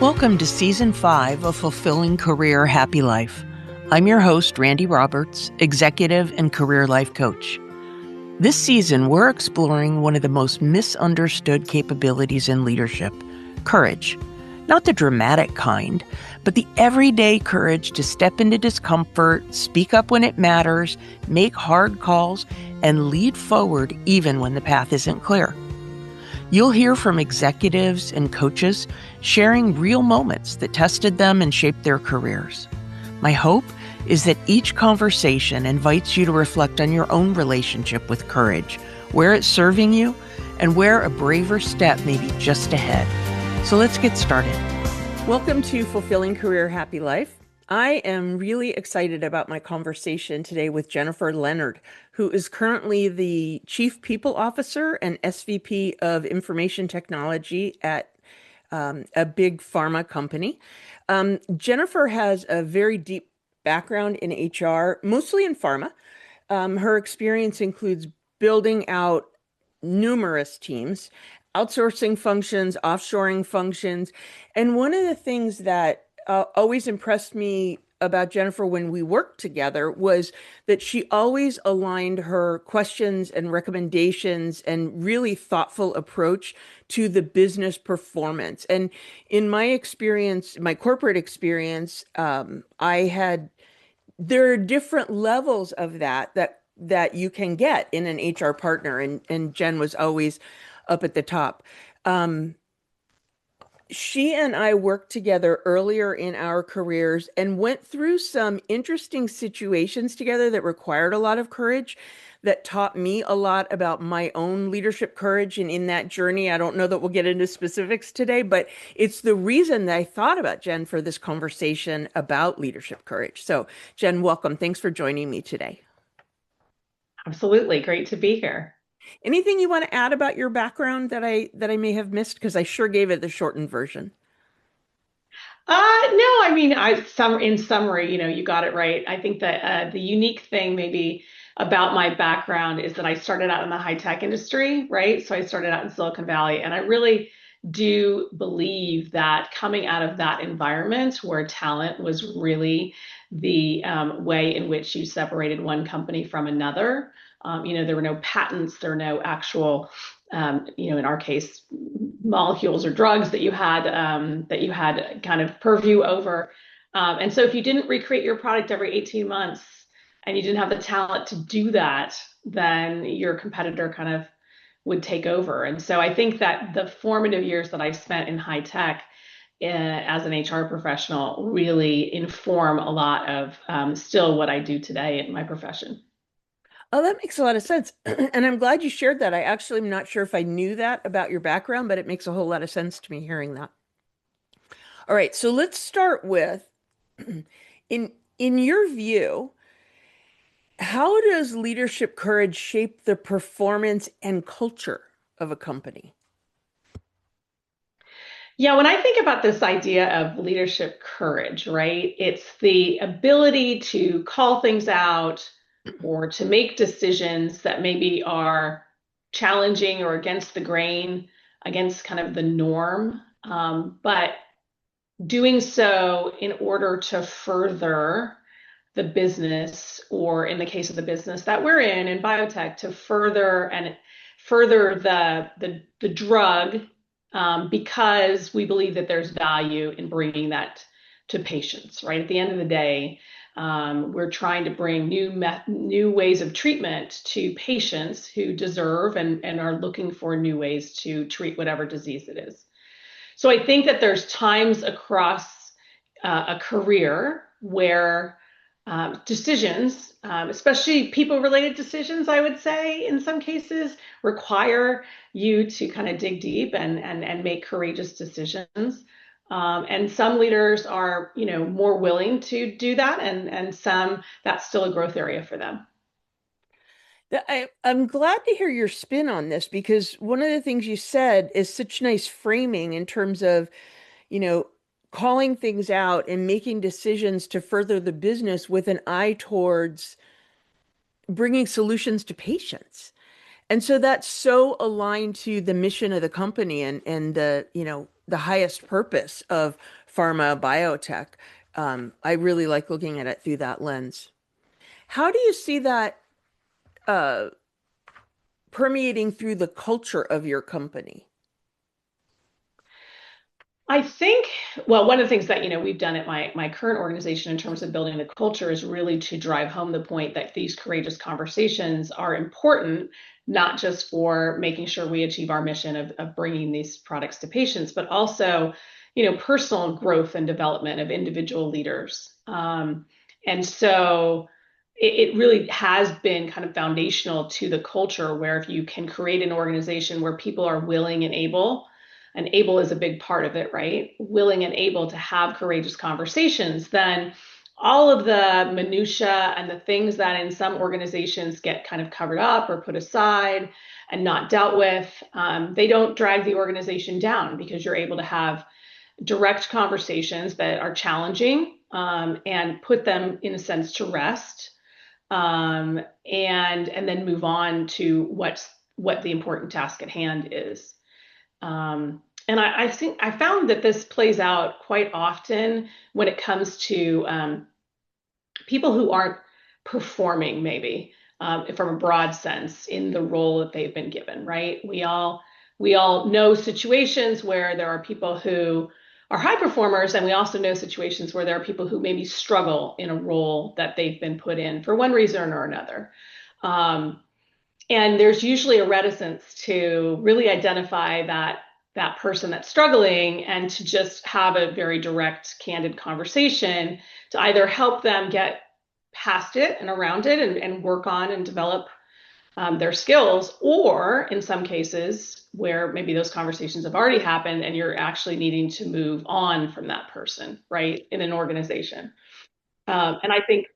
Welcome to Season 5 of Fulfilling Career Happy Life. I'm your host, Randi Roberts, Executive and Career Life Coach. This season, we're exploring one of the most misunderstood capabilities in leadership, courage. Not the dramatic kind, but the everyday courage to step into discomfort, speak up when it matters, make hard calls, and lead forward even when the path isn't clear. You'll hear from executives and coaches sharing real moments that tested them and shaped their careers. My hope is that each conversation invites you to reflect on your own relationship with courage, where it's serving you, and where a braver step may be just ahead. So let's get started. Welcome to Fulfilling Career Happy Life. I am really excited about my conversation today with Jennifer Leonard, who is currently the Chief People Officer and SVP of Information Technology at a big pharma company. Jennifer has a very deep background in HR, mostly in pharma. Her experience includes building out numerous teams, outsourcing functions, offshoring functions. And one of the things that always impressed me about Jennifer when we worked together was that she always aligned her questions and recommendations and really thoughtful approach to the business performance. And in my experience, my corporate experience, there are different levels of that you can get in an HR partner, and Jen was always up at the top. She and I worked together earlier in our careers and went through some interesting situations together that required a lot of courage, that taught me a lot about my own leadership courage. And in that journey, I don't know that we'll get into specifics today, but it's the reason that I thought about Jen for this conversation about leadership courage. So, Jen, welcome. Thanks for joining me today. Absolutely. Great to be here. Anything you want to add about your background that I may have missed? Because I sure gave it the shortened version. No, I mean, in summary, you got it right. I think that the unique thing maybe about my background is that I started out in the high tech industry, right? So I started out in Silicon Valley, and I really do believe that coming out of that environment where talent was really the way in which you separated one company from another. There were no patents, there were no actual in our case, molecules or drugs that you had kind of purview over. And so if you didn't recreate your product every 18 months and you didn't have the talent to do that, then your competitor kind of would take over. And so I think that the formative years that I spent in high tech as an HR professional really inform a lot of still what I do today in my profession. Oh, that makes a lot of sense. And I'm glad you shared that. I actually am not sure if I knew that about your background, but it makes a whole lot of sense to me hearing that. All right, so let's start with in your view, how does leadership courage shape the performance and culture of a company? Yeah, when I think about this idea of leadership courage, right, it's the ability to call things out or to make decisions that maybe are challenging or against the grain, against kind of the norm, but doing so in order to further the business, or in the case of the business that we're in biotech, to further the drug, because we believe that there's value in bringing that to patients, right? At the end of the day, we're trying to bring new ways of treatment to patients who deserve and are looking for new ways to treat whatever disease it is. So I think that there's times across a career where decisions, especially people-related decisions, I would say in some cases, require you to kind of dig deep and make courageous decisions. And some leaders are, more willing to do that, and some that's still a growth area for them. I'm glad to hear your spin on this because one of the things you said is such nice framing in terms of, you know, calling things out and making decisions to further the business with an eye towards bringing solutions to patients. And so that's so aligned to the mission of the company and the, the highest purpose of pharma biotech. I really like looking at it through that lens. How do you see that uh, permeating through the culture of your company? I think, well, one of the things that, we've done at my current organization in terms of building the culture is really to drive home the point that these courageous conversations are important, not just for making sure we achieve our mission of bringing these products to patients, but also, personal growth and development of individual leaders. And so it really has been kind of foundational to the culture where if you can create an organization where people are willing and able is a big part of it, right? Willing and able to have courageous conversations, then all of the minutia and the things that in some organizations get kind of covered up or put aside and not dealt with, they don't drag the organization down because you're able to have direct conversations that are challenging, and put them in a sense to rest, and then move on to what the important task at hand is. And I think I found that this plays out quite often when it comes to people who aren't performing, maybe, from a broad sense in the role that they've been given, right? We all know situations where there are people who are high performers, and we also know situations where there are people who maybe struggle in a role that they've been put in for one reason or another. Um, and there's usually a reticence to really identify that person that's struggling and to just have a very direct, candid conversation to either help them get past it and around it and work on and develop their skills, or in some cases where maybe those conversations have already happened and you're actually needing to move on from that person, right, in an organization. And I think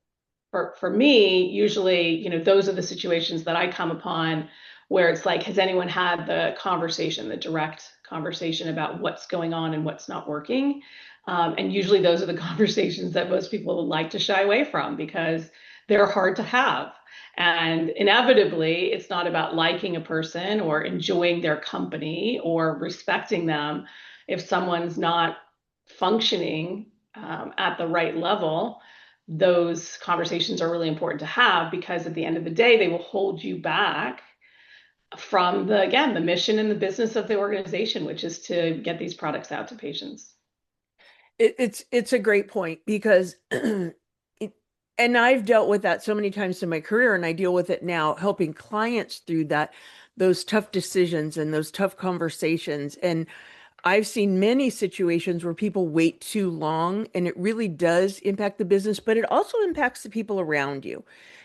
for me, usually, those are the situations that I come upon where it's like, has anyone had the conversation, the direct conversation about what's going on and what's not working? And usually those are the conversations that most people like to shy away from because they're hard to have. And inevitably, it's not about liking a person or enjoying their company or respecting them. If someone's not functioning at the right level, those conversations are really important to have because at the end of the day, they will hold you back from again, the mission and the business of the organization, which is to get these products out to patients. It's a great point because and I've dealt with that so many times in my career, and I deal with it now, helping clients through those tough decisions and those tough conversations. And I've seen many situations where people wait too long, and it really does impact the business, but it also impacts the people around you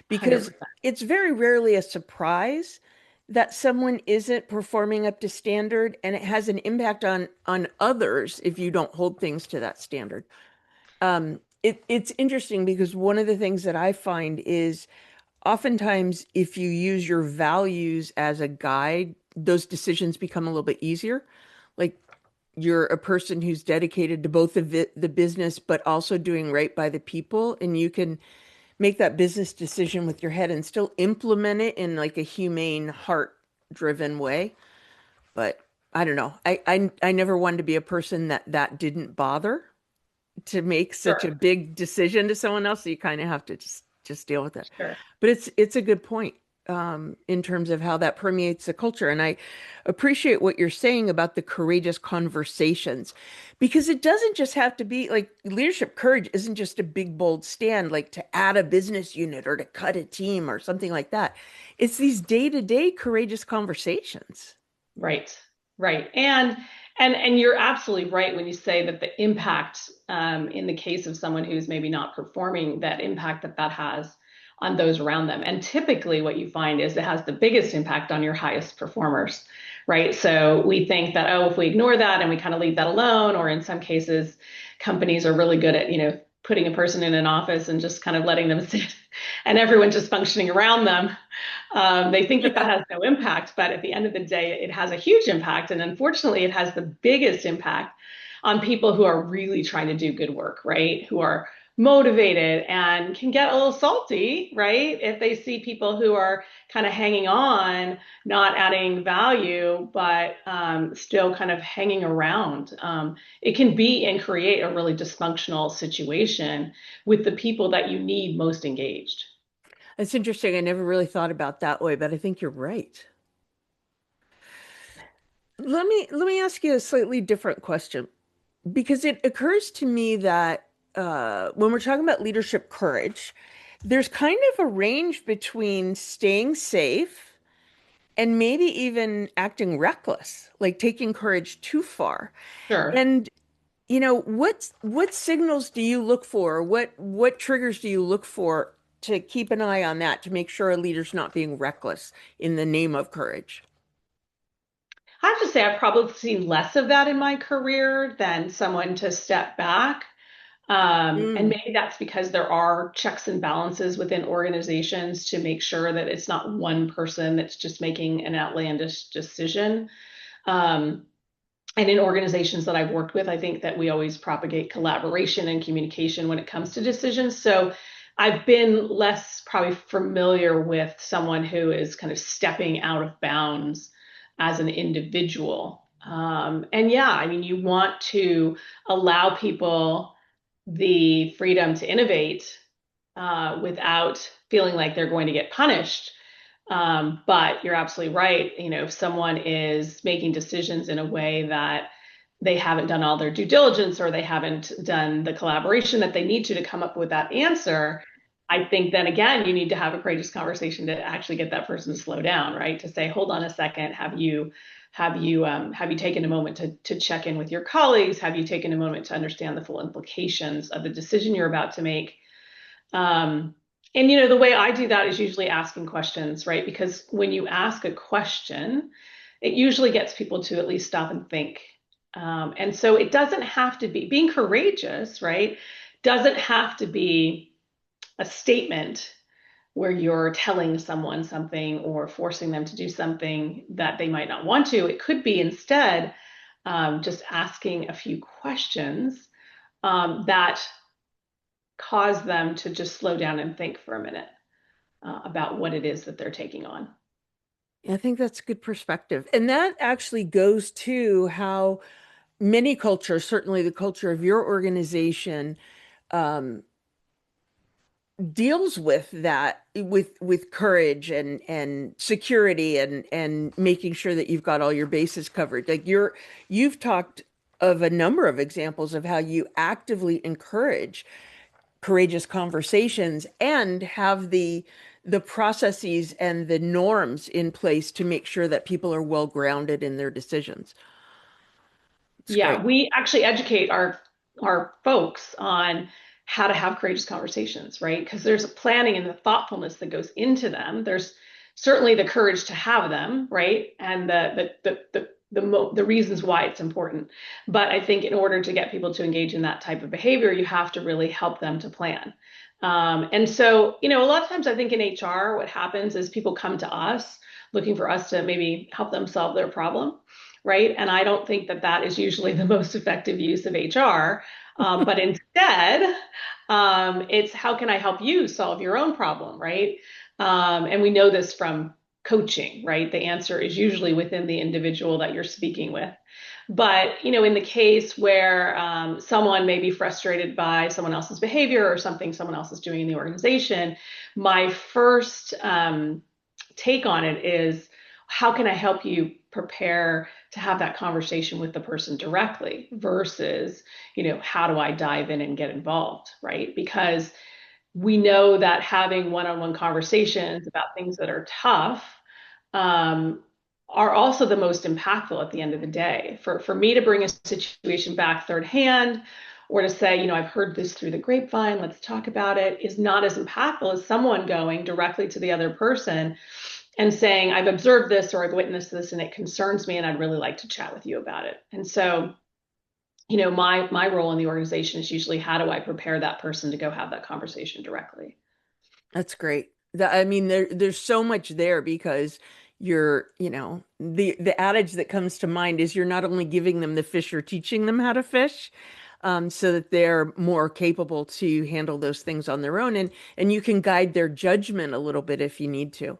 because 100%. it's very rarely a surprise that someone isn't performing up to standard, and it has an impact on others if you don't hold things to that standard. It's interesting because one of the things that I find is oftentimes if you use your values as a guide, those decisions become a little bit easier. Like you're a person who's dedicated to both the business, but also doing right by the people, and you can make that business decision with your head and still implement it in like a humane, heart-driven way. But I don't know. I never wanted to be a person that didn't bother to make such a Sure, big decision to someone else. So you kind of have to just deal with it. sure. But it's a good point in terms of how that permeates the culture. And I appreciate what you're saying about the courageous conversations, because it doesn't just have to be like leadership courage isn't just a big, bold stand, like to add a business unit or to cut a team or something like that. It's these day-to-day courageous conversations. Right, right. And you're absolutely right when you say that the impact, in the case of someone who's maybe not performing, that impact that has on those around them. And typically what you find is it has the biggest impact on your highest performers, right? So we think that, oh, if we ignore that and we kind of leave that alone, or in some cases, companies are really good at, putting a person in an office and just kind of letting them sit and everyone just functioning around them. They think that Yeah. has no impact, but at the end of the day, it has a huge impact. And unfortunately, it has the biggest impact on people who are really trying to do good work, right? Who are motivated and can get a little salty, right? If they see people who are kind of hanging on, not adding value, but still kind of hanging around. It can be and create a really dysfunctional situation with the people that you need most engaged. That's interesting. I never really thought about that way, but I think you're right. Let me ask you a slightly different question because it occurs to me that when we're talking about leadership courage, there's kind of a range between staying safe and maybe even acting reckless, like taking courage too far. Sure. And what signals do you look for? What triggers do you look for to keep an eye on that to make sure a leader's not being reckless in the name of courage? I have to say, I've probably seen less of that in my career than someone to step back. And Mm. maybe that's because there are checks and balances within organizations to make sure that it's not one person that's just making an outlandish decision. Um, and in organizations that I've worked with, I think that we always propagate collaboration and communication when it comes to decisions. So I've been less probably familiar with someone who is kind of stepping out of bounds as an individual. And yeah, I mean, you want to allow people the freedom to innovate without feeling like they're going to get punished. But you're absolutely right. You know, if someone is making decisions in a way that they haven't done all their due diligence or they haven't done the collaboration that they need to come up with that answer, I think then again, you need to have a courageous conversation to actually get that person to slow down, right? To say, hold on a second, have you taken a moment to check in with your colleagues? Have you taken a moment to understand the full implications of the decision you're about to make? Um, and you know, the way I do that is usually asking questions, right? Because when you ask a question, it usually gets people to at least stop and think. And so it doesn't have to be being courageous, right? Doesn't have to be a statement where you're telling someone something or forcing them to do something that they might not want to. It could be instead just asking a few questions that cause them to just slow down and think for a minute about what it is that they're taking on. I think that's a good perspective. And that actually goes to how many cultures, certainly the culture of your organization, um, deals with that with courage and security and making sure that you've got all your bases covered. Like you've talked of a number of examples of how you actively encourage courageous conversations and have the processes and the norms in place to make sure that people are well grounded in their decisions. It's Yeah, great. we actually educate our folks on how to have courageous conversations, right? Because there's a planning and the thoughtfulness that goes into them. There's certainly the courage to have them, right? And the reasons why it's important. But I think in order to get people to engage in that type of behavior, you have to really help them to plan. And so, you know, a lot of times I think in HR, what happens is people come to us looking for us to maybe help them solve their problem, right? And I don't think that that is usually the most effective use of HR. But instead, it's how can I help you solve your own problem, right? And we know this from coaching, right? The answer is usually within the individual that you're speaking with. But you know, in the case where someone may be frustrated by someone else's behavior or something someone else is doing in the organization, my first take on it is how can I help you prepare to have that conversation with the person directly versus, you know, how do I dive in and get involved, right? Because we know that having one-on-one conversations about things that are tough um, are also the most impactful at the end of the day. For me to bring a situation back third hand or to say, you know, I've heard this through the grapevine, let's talk about it, is not as impactful as someone going directly to the other person and saying, I've observed this or I've witnessed this and it concerns me and I'd really like to chat with you about it. And so, you know, my role in the organization is usually how do I prepare that person to go have that conversation directly? That's great. I mean, there's so much there because the adage that comes to mind is you're not only giving them the fish, you're teaching them how to fish. so that they're more capable to handle those things on their own, and you can guide their judgment a little bit if you need to.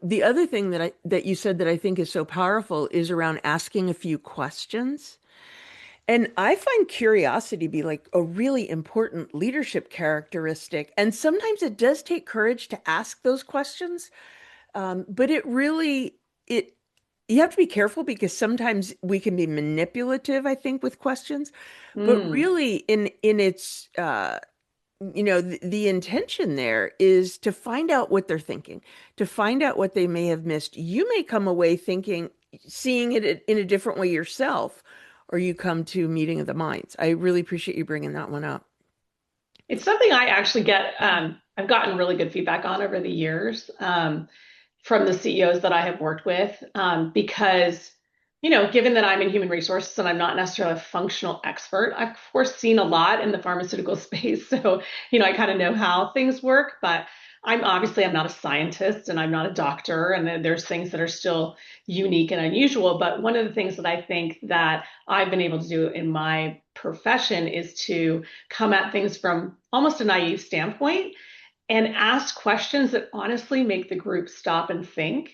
The other thing that you said that I think is so powerful is around asking a few questions. And I find curiosity be like a really important leadership characteristic. And sometimes it does take courage to ask those questions. But it really, it, you have to be careful because sometimes we can be manipulative, I think, with questions. But Mm. really, in its, the intention there is to find out what they're thinking, to find out what they may have missed. You may come away thinking, seeing it in a different way yourself, or you come to a meeting of the minds. I really appreciate you bringing that one up. It's something I actually get, I've gotten really good feedback on over the years. From the CEOs that I have worked with, because, given that I'm in human resources and I'm not necessarily a functional expert, I've of course seen a lot in the pharmaceutical space. So, I kind of know how things work, but I'm not a scientist and I'm not a doctor, and there's things that are still unique and unusual. But one of the things that I think that I've been able to do in my profession is to come at things from almost a naive standpoint and ask questions that honestly make the group stop and think,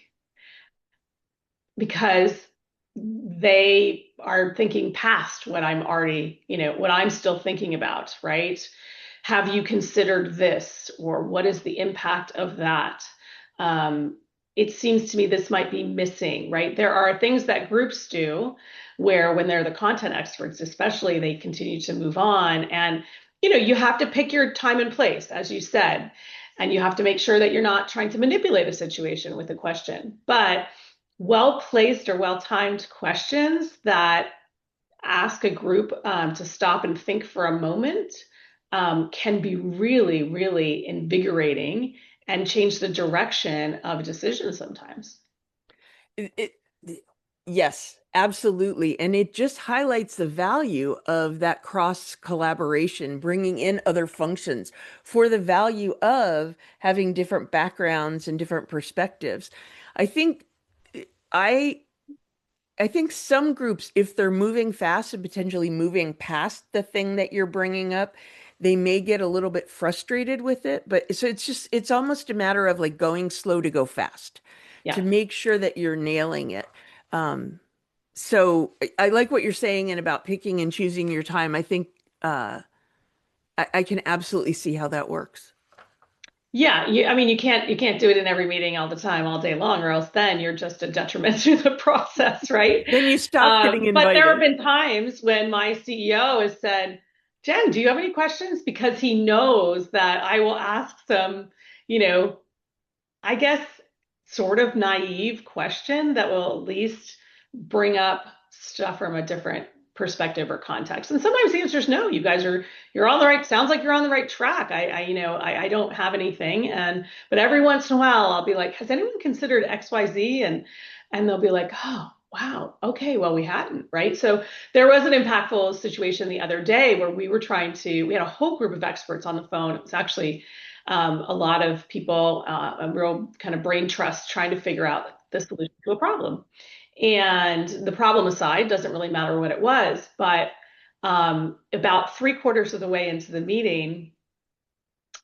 because they are thinking past what I'm already, what I'm still thinking about, right? Have you considered this, or what is the impact of that? It seems to me this might be missing, right? There are things that groups do where, when they're the content experts, especially, they continue to move on. And, you have to pick your time and place, as you said, and you have to make sure that you're not trying to manipulate a situation with a question. But well placed or well timed questions that ask a group to stop and think for a moment can be really, really invigorating and change the direction of a decision sometimes. It, yes, absolutely. And it just highlights the value of that cross collaboration, bringing in other functions for the value of having different backgrounds and different perspectives. I think I I think some groups, if they're moving fast and potentially moving past the thing that you're bringing up, they may get a little bit frustrated with it. But so it's almost a matter of like going slow to go fast to Yeah. make sure that you're nailing it. Um, so I like what you're saying and about picking and choosing your time. I think I can absolutely see how that works. Yeah, I mean, you can't do it in every meeting all the time, all day long, or else then you're just a detriment to the process, right? Then you stop getting But there have invited. been times when my CEO has said, "Jen, do you have any questions?" Because he knows that I will ask some, you know, I guess, sort of naive question that will at least bring up stuff from a different perspective or context. And sometimes the answer is no. You're on the right. Sounds like you're on the right track. I don't have anything. But every once in a while, I'll be like, has anyone considered XYZ? And they'll be like, oh, wow, okay, well, we hadn't, right? So there was an impactful situation the other day where we had a whole group of experts on the phone. It was actually a lot of people, a real kind of brain trust, trying to figure out the solution to a problem. And the problem aside, doesn't really matter what it was, but about three-quarters of the way into the meeting,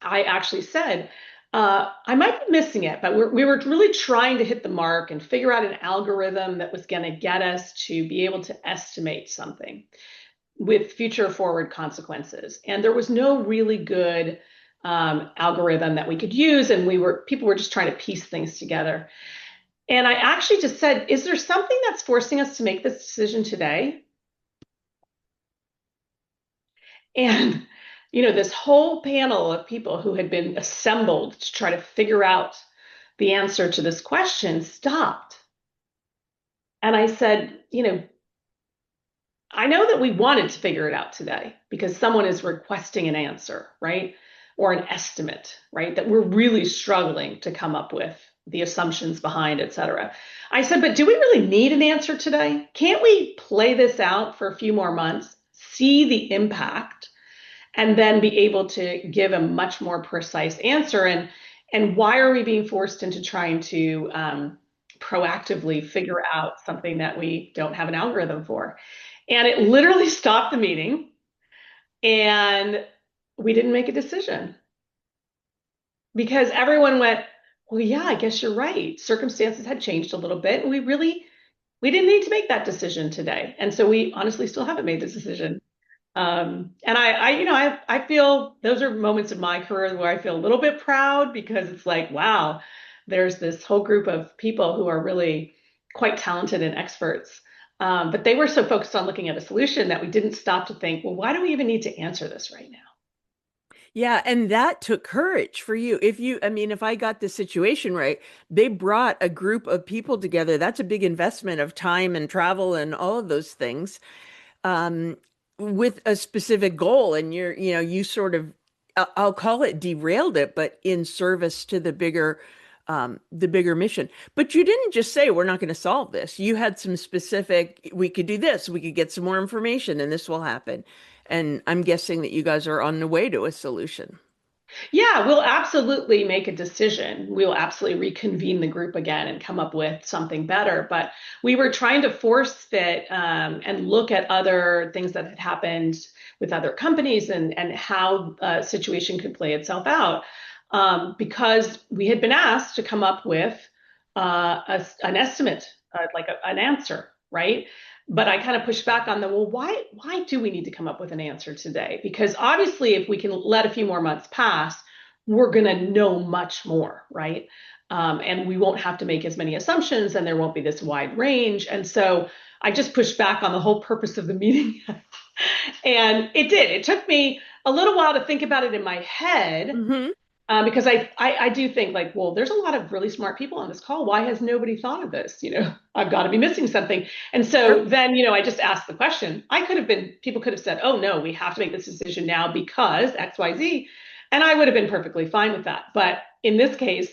I actually said, I might be missing it, but we were really trying to hit the mark and figure out an algorithm that was going to get us to be able to estimate something with future forward consequences. And there was no really good algorithm that we could use, and people were just trying to piece things together. And I actually just said, is there something that's forcing us to make this decision today? And this whole panel of people who had been assembled to try to figure out the answer to this question stopped. And I said, I know that we wanted to figure it out today because someone is requesting an answer, right? Or an estimate, right? That we're really struggling to come up with the assumptions behind, et cetera. I said, but do we really need an answer today? Can't we play this out for a few more months, see the impact, and then be able to give a much more precise answer? And why are we being forced into trying to proactively figure out something that we don't have an algorithm for? And it literally stopped the meeting. And we didn't make a decision because everyone went, well, yeah, I guess you're right. Circumstances had changed a little bit, and we didn't need to make that decision today. And so we honestly still haven't made this decision. And I feel those are moments in my career where I feel a little bit proud because it's like, wow, there's this whole group of people who are really quite talented and experts. But they were so focused on looking at a solution that we didn't stop to think, well, why do we even need to answer this right now? Yeah, and that took courage for you. I mean, if I got the situation right, they brought a group of people together. That's a big investment of time and travel and all of those things, um, with a specific goal. And you sort of, I'll call it derailed it, but in service to the bigger mission. But you didn't just say, we're not going to solve this. You had some specific, we could do this, we could get some more information, and this will happen. And I'm guessing that you guys are on the way to a solution. Yeah, we'll absolutely make a decision. We'll absolutely reconvene the group again and come up with something better. But we were trying to force fit and look at other things that had happened with other companies and how a situation could play itself out. Because we had been asked to come up with an estimate, an answer, right? But I kind of pushed back on the, well, why do we need to come up with an answer today? Because obviously, if we can let a few more months pass, we're going to know much more, right? And we won't have to make as many assumptions, and there won't be this wide range. And so I just pushed back on the whole purpose of the meeting. And it did. It took me a little while to think about it in my head, Hmm. because I do think like, well, there's a lot of really smart people on this call. Why has nobody thought of this? I've got to be missing something. And so Sure. then, I just asked the question. People could have said, oh no, we have to make this decision now because X, Y, Z. And I would have been perfectly fine with that. But in this case,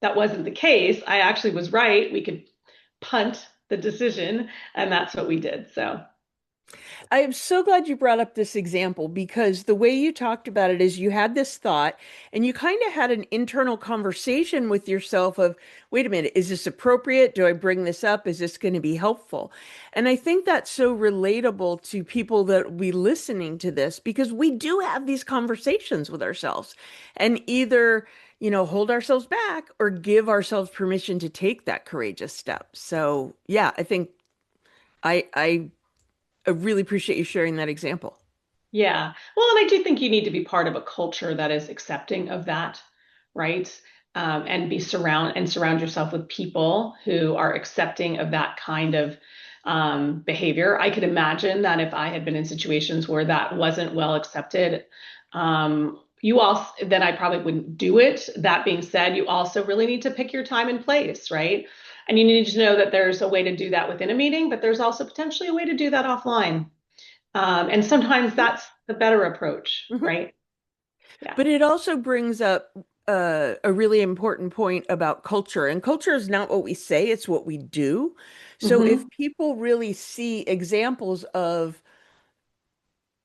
that wasn't the case. I actually was right. We could punt the decision, and that's what we did. So I am so glad you brought up this example because the way you talked about it is you had this thought and you kind of had an internal conversation with yourself of, wait a minute, is this appropriate? Do I bring this up? Is this going to be helpful? And I think that's so relatable to people that will be listening to this because we do have these conversations with ourselves and either, hold ourselves back or give ourselves permission to take that courageous step. So, yeah, I think I really appreciate you sharing that example. yeah. Well, and I do think you need to be part of a culture that is accepting of that, right? And surround yourself with people who are accepting of that kind of behavior. I could imagine that if I had been in situations where that wasn't well accepted, you also then I probably wouldn't do it. That being said, you also really need to pick your time and place, right? And you need to know that there's a way to do that within a meeting, but there's also potentially a way to do that offline. And sometimes that's the better approach, Mhm. right? Yeah. But it also brings up a really important point about culture. And culture is not what we say, it's what we do. So if Hmm. people really see examples of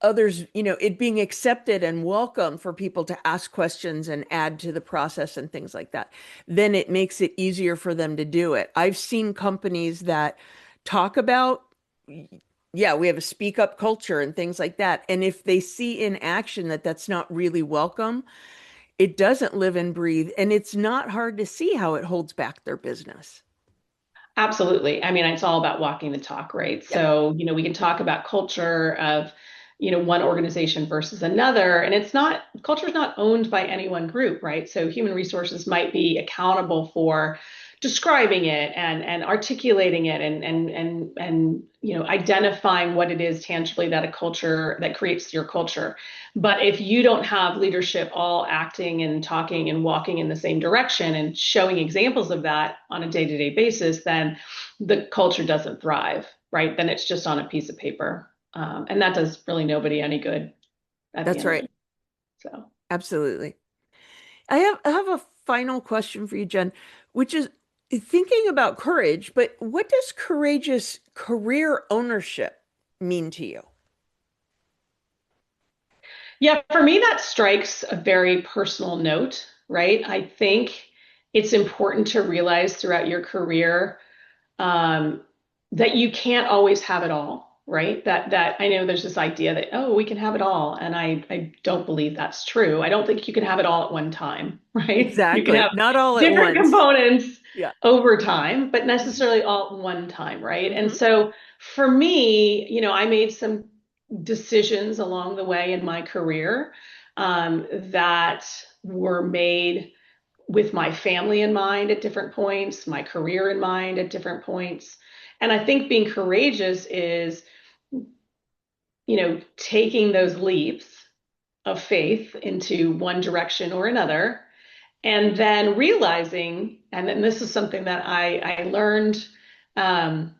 others, it being accepted and welcome for people to ask questions and add to the process and things like that, then it makes it easier for them to do it. I've seen companies that talk about, yeah, we have a speak up culture and things like that. And if they see in action that that's not really welcome, it doesn't live and breathe. And it's not hard to see how it holds back their business. Absolutely. I mean, it's all about walking the talk, right? Yep. So, we can talk about culture of, one organization versus another, and culture is not owned by any one group, right? So human resources might be accountable for describing it and articulating it and identifying what it is tangibly that a culture that creates your culture. But if you don't have leadership all acting and talking and walking in the same direction and showing examples of that on a day-to-day basis, then the culture doesn't thrive, right? Then it's just on a piece of paper. And that does really nobody any good at the That's end of right. it. So, Absolutely. I have a final question for you, Jen, which is thinking about courage, but what does courageous career ownership mean to you? yeah, for me, that strikes a very personal note, right? I think it's important to realize throughout your career, um, that you can't always have it all, right? That I know there's this idea that, oh, we can have it all. And I don't believe that's true. I don't think you can have it all at one time, right? You can Exactly. have Not all at different once. components Yeah. over time, but Mhm. necessarily all at one time, right? And Mhm. so for me, I made some decisions along the way in my career that were made with my family in mind at different points, my career in mind at different points. And I think being courageous is, taking those leaps of faith into one direction or another, and then realizing, and then this is something that I learned, um,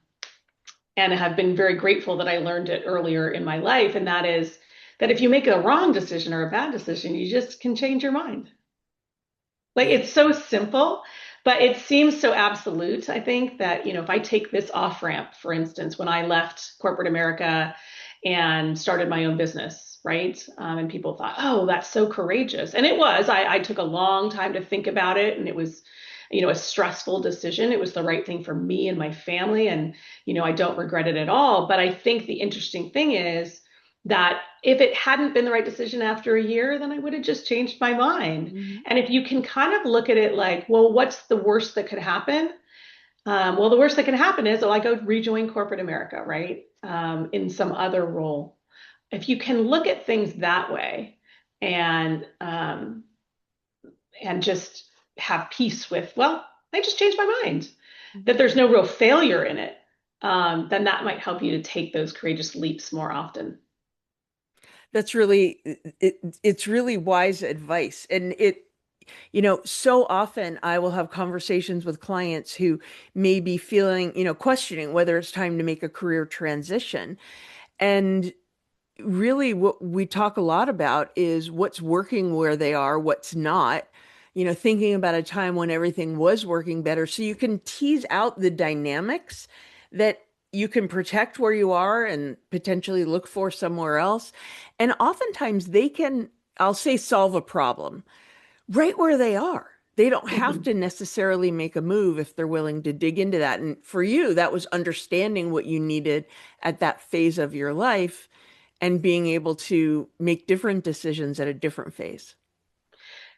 and have been very grateful that I learned it earlier in my life, and that is that if you make a wrong decision or a bad decision, you just can change your mind. Like, Yeah. it's so simple, but it seems so absolute. I think that, if I take this off ramp, for instance, when I left corporate America and started my own business, right? And people thought, oh, that's so courageous. And it was. I took a long time to think about it, and it was, a stressful decision. It was the right thing for me and my family. And, I don't regret it at all. But I think the interesting thing is that if it hadn't been the right decision after a year, then I would have just changed my mind. Mhm. And if you can kind of look at it like, well, what's the worst that could happen? Well, the worst that can happen is, I go rejoin corporate America, right? In some other role. If you can look at things that way and um, and just have peace with, well, I just changed my mind, that Mhm. there's no real failure in it, then that might help you to take those courageous leaps more often. That's it's really wise advice. And so often I will have conversations with clients who may be feeling, questioning whether it's time to make a career transition. And really what we talk a lot about is what's working where they are, what's not, thinking about a time when everything was working better. So you can tease out the dynamics that you can protect where you are and potentially look for somewhere else. And oftentimes they can, I'll say, solve a problem right where they are. They don't have Mhm. to necessarily make a move if they're willing to dig into that. And for you, that was understanding what you needed at that phase of your life and being able to make different decisions at a different phase.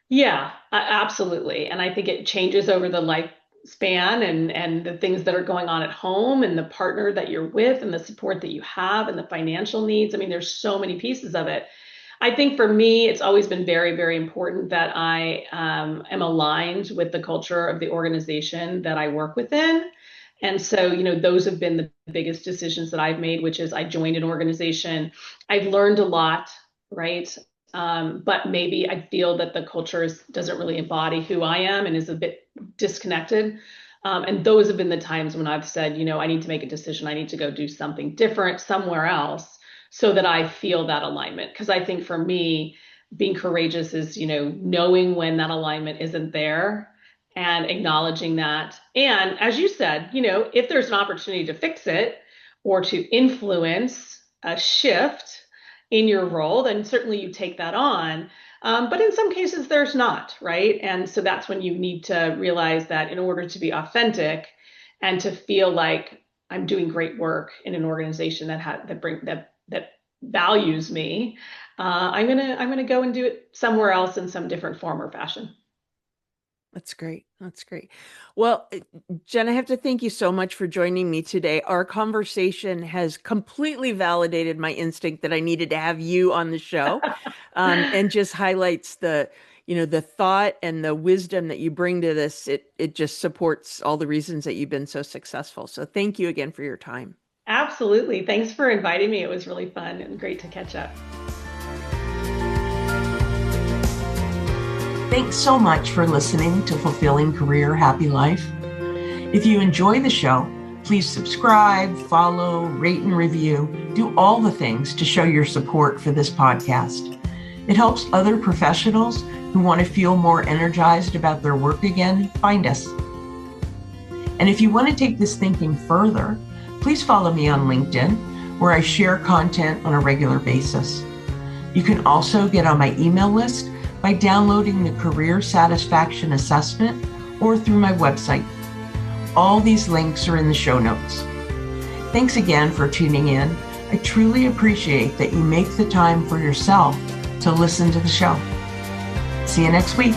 Yeah, absolutely. And I think it changes over the lifespan and the things that are going on at home and the partner that you're with and the support that you have and the financial needs. I mean, there's so many pieces of it. I think for me, it's always been very, very important that I am aligned with the culture of the organization that I work within. And so, those have been the biggest decisions that I've made, which is I joined an organization. I've learned a lot, right? But maybe I feel that the culture doesn't really embody who I am and is a bit disconnected. And those have been the times when I've said, I need to make a decision. I need to go do something different somewhere else so that I feel that alignment. Because I think for me, being courageous is, knowing when that alignment isn't there and acknowledging that. And as you said, if there's an opportunity to fix it or to influence a shift in your role, then certainly you take that on. But in some cases, there's not, right? And so that's when you need to realize that in order to be authentic and to feel like I'm doing great work in an organization that values me, I'm gonna go and do it somewhere else in some different form or fashion. That's great. That's great. Well, Jen, I have to thank you so much for joining me today. Our conversation has completely validated my instinct that I needed to have you on the show, and just highlights the thought and the wisdom that you bring to this. It just supports all the reasons that you've been so successful. So thank you again for your time. Absolutely. Thanks for inviting me. It was really fun and great to catch up. Thanks so much for listening to Fulfilling Career Happy Life. If you enjoy the show, please subscribe, follow, rate, and review. Do all the things to show your support for this podcast. It helps other professionals who want to feel more energized about their work again find us. And if you want to take this thinking further, please follow me on LinkedIn, where I share content on a regular basis. You can also get on my email list by downloading the Career Satisfaction Assessment or through my website. All these links are in the show notes. Thanks again for tuning in. I truly appreciate that you make the time for yourself to listen to the show. See you next week.